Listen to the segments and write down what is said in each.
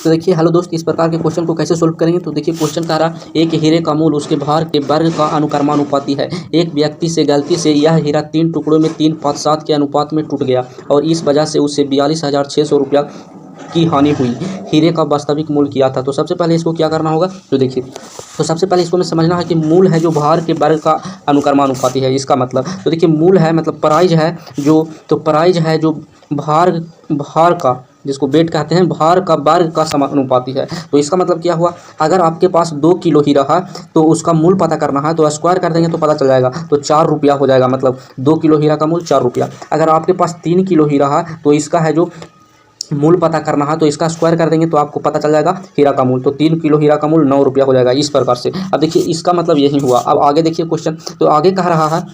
तो देखिए हेलो दोस्त, इस प्रकार के क्वेश्चन को कैसे सोल्व करेंगे। तो देखिए क्वेश्चन कह रहा एक हीरे का मूल उसके भार के वर्ग का अनुक्रमानुपाती है। एक व्यक्ति से गलती से यह हीरा 3 टुकड़ों में 3:7 के अनुपात में टूट गया और इस वजह से उसे 42,600 रुपया की हानि हुई। हीरे का वास्तविक मूल्य क्या था। तो सबसे पहले इसको क्या करना होगा, तो देखिए तो सबसे पहले इसको हमें समझना है कि मूल है जो भार के वर्ग का अनुक्रमानुपाती है। इसका मतलब तो देखिए मूल है मतलब प्राइज है जो, तो प्राइज है जो भार भार का, जिसको वेट कहते हैं, भार का वर्ग का समानुपाती है। तो इसका मतलब क्या हुआ, अगर आपके पास 2 किलो हीरा है तो उसका मूल पता करना है तो स्क्वायर कर देंगे तो पता चल जाएगा, तो 4 रुपया हो जाएगा। मतलब 2 किलो हीरा का मूल 4 रुपया। अगर आपके पास 3 किलो हीरा है तो इसका है जो मूल पता करना है तो इसका स्क्वायर कर देंगे तो आपको पता चल जाएगा हीरा का मूल। तो 3 किलो हीरा का मूल 9 रुपया हो जाएगा। इस प्रकार से अब देखिए इसका मतलब यही हुआ। अब आगे देखिए क्वेश्चन, तो आगे कह रहा है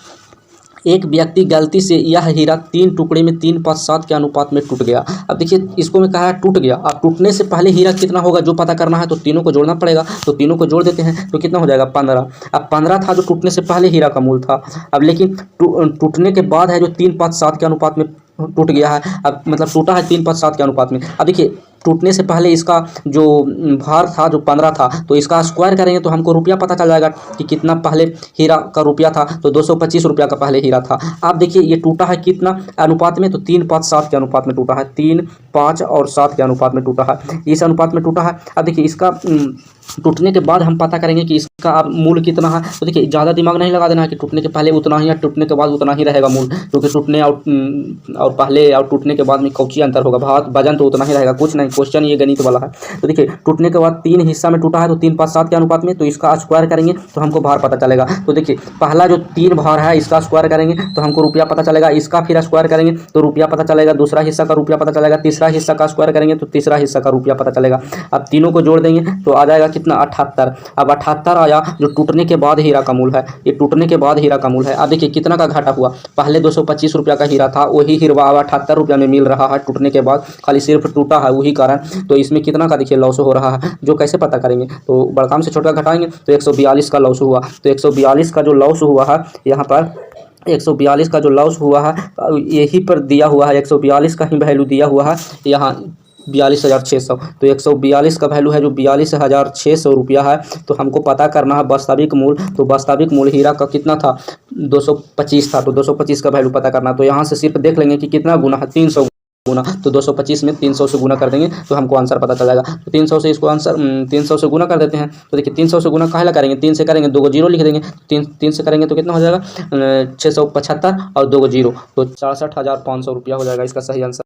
एक व्यक्ति गलती से यह हीरा 3 टुकड़े में 3:7 के अनुपात में टूट गया। अब देखिए इसको मैं कहा है टूट गया। अब टूटने से पहले हीरा कितना होगा जो पता करना है, तो तीनों को जोड़ना पड़ेगा। तो तीनों को जोड़ देते हैं तो कितना हो जाएगा 15। अब 15 था जो टूटने से पहले हीरा का मूल था। अब लेकिन टूटने के बाद है जो 3:7 के अनुपात में टूट गया है। अब मतलब टूटा है 3:7 के अनुपात में। अब देखिए टूटने से पहले इसका जो भार था जो 15 था तो इसका स्क्वायर करेंगे तो हमको रुपया पता चल जाएगा कि कितना पहले हीरा का रुपया था। तो 225 रुपया का पहले हीरा था। अब देखिए ये टूटा है कितना अनुपात में, तो 3:7 के अनुपात में टूटा है। 3, 5 और 7 के अनुपात में टूटा है, इस अनुपात में टूटा है। अब देखिए इसका टूटने के बाद हम पता करेंगे कि इसका अब मूल कितना है। तो देखिए ज़्यादा दिमाग नहीं लगा देना है कि टूटने के पहले उतना ही है, टूटने के बाद उतना ही रहेगा मूल, क्योंकि टूटने और पहले और टूटने के बाद में कौची अंतर होगा, भाग वजन तो उतना ही रहेगा, कुछ नहीं। क्वेश्चन ये गणित वाला है। तो देखिए टूटने के बाद 3 हिस्सा में टूटा है तो 3:7 के अनुपात में, तो इसका स्क्वायर करेंगे तो हमको भार पता चलेगा। तो देखिए पहला जो 3 भार है इसका स्क्वायर करेंगे तो हमको रुपया पता चलेगा, इसका फिर स्क्वायर करेंगे तो रुपया पता चलेगा, दूसरा हिस्सा का रुपया पता चलेगा, तीसरा हिस्सा का स्क्वायर करेंगे तो तीसरा हिस्सा का रुपया पता चलेगा। अब तीनों को जोड़ देंगे तो आ जाएगा कितना 78। अब 78 आया जो टूटने के बाद हीरा का मूल है, ये टूटने के बाद हीरा का मूल है। अब देखिए कितना का घाटा हुआ, पहले 225 रुपया का हीरा था, वही हीरा अब 78 रुपया में मिल रहा है टूटने के बाद, खाली सिर्फ टूटा है वही कारण। तो इसमें कितना का देखिए लॉस हो रहा है, जो कैसे पता करेंगे, तो बड़काम से छोटा घटाएंगे तो 142 का लॉस हुआ। तो 142 का जो लॉस हुआ है यहाँ पर, 142 का जो लॉस हुआ है यही पर दिया हुआ है, 142 का ही वैल्यू दिया हुआ है यहाँ 42,600। तो 142 का वैल्यू है जो 42,600 रुपया है। तो हमको पता करना है वास्तविक मूल। तो वास्तविक मूल हीरा का कितना था, 225 था। तो 225 का वैल्यू पता करना, तो यहाँ से सिर्फ देख लेंगे कि कितना गुना है, 300 गुना। तो 225 में 300 से गुना कर देंगे तो हमको आंसर पता चल जाएगा। तो 300 से इसको आंसर 300 से गुना कर देते हैं। तो देखिए 300 से गुना काहे ला करेंगे, 3 से करेंगे 2 को जीरो लिख देंगे। 3 से करेंगे तो कितना हो जाएगा 675 और 2 को जीरो, तो 64,500 रुपया हो जाएगा इसका सही आंसर।